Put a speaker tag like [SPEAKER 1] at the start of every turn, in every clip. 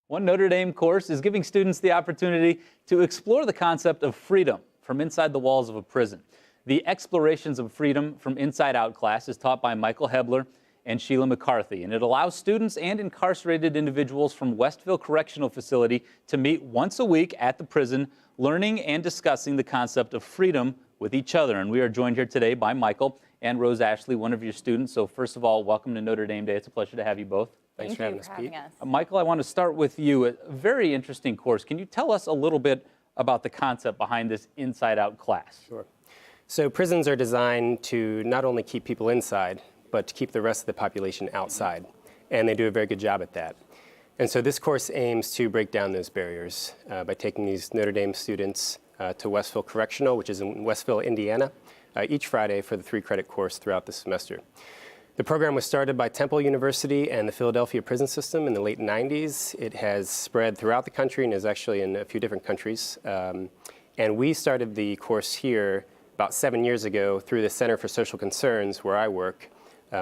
[SPEAKER 1] One Notre Dame course is giving students the opportunity to explore the concept of freedom from inside the walls of a prison. The Explorations of Freedom from Inside Out class is taught by Michael Hebbeler and Sheila McCarthy, and it allows students and incarcerated individuals from Westville Correctional Facility to meet once a week at the prison, learning and discussing the concept of freedom with each other. And we are joined here today by Michael and Rose Ashley, one of your students. So first of all, welcome to Notre Dame Day. It's a pleasure to have you both.
[SPEAKER 2] Thanks for having us, Pete.
[SPEAKER 1] Michael, I want to start with you. A very interesting course. Can you tell us a little bit about the concept behind this Inside Out class?
[SPEAKER 2] Sure. So prisons are designed to not only keep people inside, but to keep the rest of the population outside. And they do a very good job at that. And so this course aims to break down those barriers by taking these Notre Dame students to Westville Correctional, which is in Westville, Indiana, each Friday for the 3-credit course throughout the semester. The program was started by Temple University and the Philadelphia prison system in the late 90s. It has spread throughout the country and is actually in a few different countries. And we started the course here about 7 years ago through the Center for Social Concerns, where I work.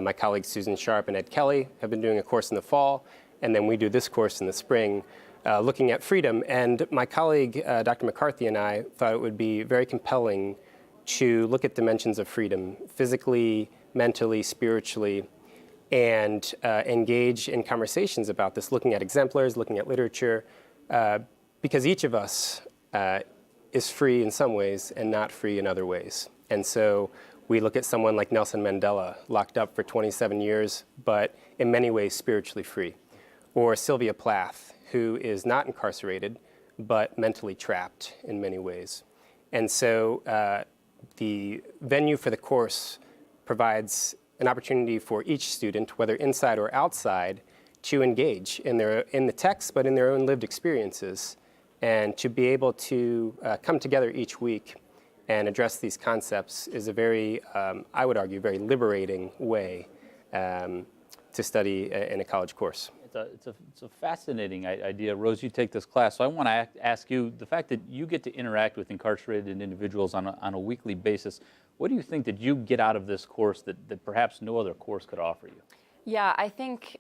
[SPEAKER 2] My colleagues Susan Sharp and Ed Kelly have been doing a course in the fall, and then we do this course in the spring, looking at freedom. And my colleague, Dr. McCarthy, and I thought it would be very compelling to look at dimensions of freedom, physically, mentally, spiritually, and engage in conversations about this, looking at exemplars, looking at literature, because each of us is free in some ways and not free in other ways. And so we look at someone like Nelson Mandela, locked up for 27 years, but in many ways spiritually free. Or Sylvia Plath, who is not incarcerated, but mentally trapped in many ways. And so the venue for the course provides an opportunity for each student, whether inside or outside, to engage in the text, but in their own lived experiences, and to be able to come together each week and address these concepts is a very, I would argue, very liberating way to study in a college course.
[SPEAKER 1] It's a fascinating idea. Rose, you take this class, so I want to ask you, the fact that you get to interact with incarcerated individuals on a weekly basis, what do you think that you get out of this course that perhaps no other course could offer you?
[SPEAKER 3] Yeah, I think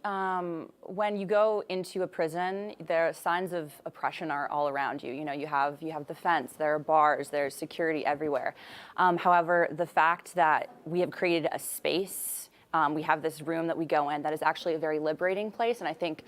[SPEAKER 3] when you go into a prison, there are signs of oppression are all around you. You know, you have the fence, there are bars, there's security everywhere. However, the fact that we have created a space, we have this room that we go in that is actually a very liberating place, and I think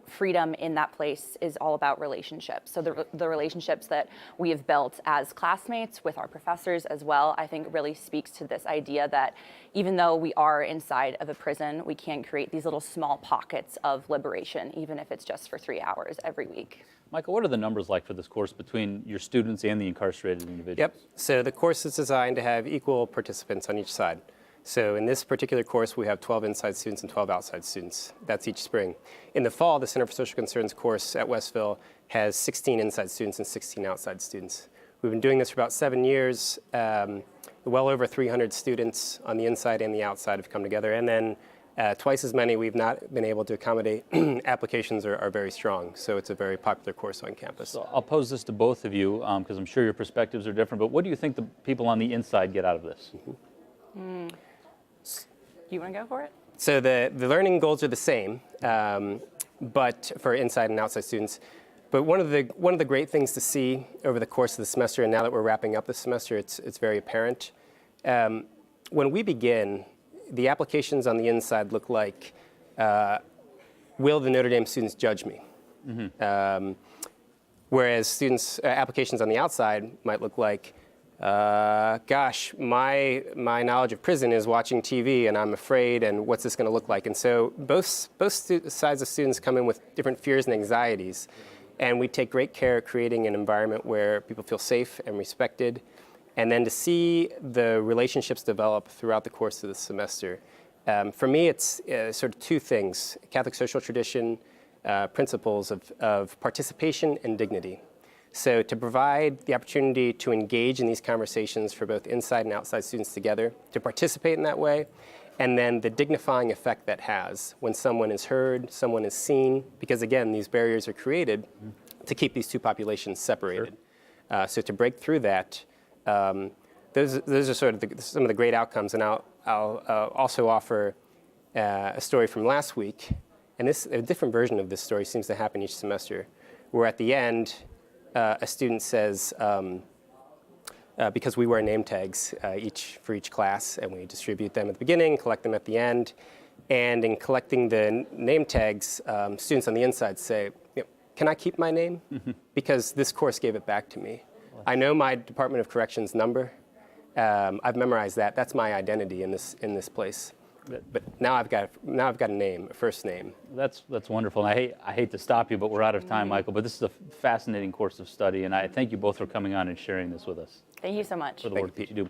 [SPEAKER 3] freedom in that place is all about relationships. So the relationships that we have built as classmates with our professors as well, I think really speaks to this idea that even though we are inside of a prison, we can create these little small pockets of liberation, even if it's just for 3 hours every week.
[SPEAKER 1] Michael, what are the numbers like for this course between your students and the incarcerated individuals?
[SPEAKER 2] Yep, so the course is designed to have equal participants on each side. So in this particular course, we have 12 inside students and 12 outside students. That's each spring. In the fall, the Center for Social Concerns course at Westville has 16 inside students and 16 outside students. We've been doing this for about 7 years. Well over 300 students on the inside and the outside have come together. And then twice as many we've not been able to accommodate. Applications are very strong. So it's a very popular course on campus.
[SPEAKER 1] So I'll pose this to both of you because I'm sure your perspectives are different. But what do you think the people on the inside get out of this?
[SPEAKER 3] Do you want to go for it?
[SPEAKER 2] So the learning goals are the same, but for inside and outside students. But one of the great things to see over the course of the semester, and now that we're wrapping up the semester, it's very apparent. When we begin, the applications on the inside look like, will the Notre Dame students judge me? Mm-hmm. Whereas students' applications on the outside might look like, gosh, my knowledge of prison is watching TV and I'm afraid, and what's this going to look like? And so both sides of students come in with different fears and anxieties, and we take great care at creating an environment where people feel safe and respected, and then to see the relationships develop throughout the course of the semester. For me, it's sort of two things: Catholic social tradition, principles of participation and dignity. So to provide the opportunity to engage in these conversations for both inside and outside students together, to participate in that way, and then the dignifying effect that has when someone is heard, someone is seen, because again, these barriers are created to keep these two populations separated. Sure. So to break through that, those are sort of some of the great outcomes, and I'll also offer a story from last week And a different version of this story seems to happen each semester, where at the end, a student says, because we wear name tags for each class, and we distribute them at the beginning, collect them at the end. And in collecting the name tags, students on the inside say, can I keep my name? Because this course gave it back to me. I know my Department of Corrections number. I've memorized that. That's my identity in this place. But now I've got a name, a first name.
[SPEAKER 1] That's wonderful. And I hate to stop you, but we're out of time, Michael. But this is a fascinating course of study, and I thank you both for coming on and sharing this with us.
[SPEAKER 3] Thank you so much.
[SPEAKER 1] For the work that you do.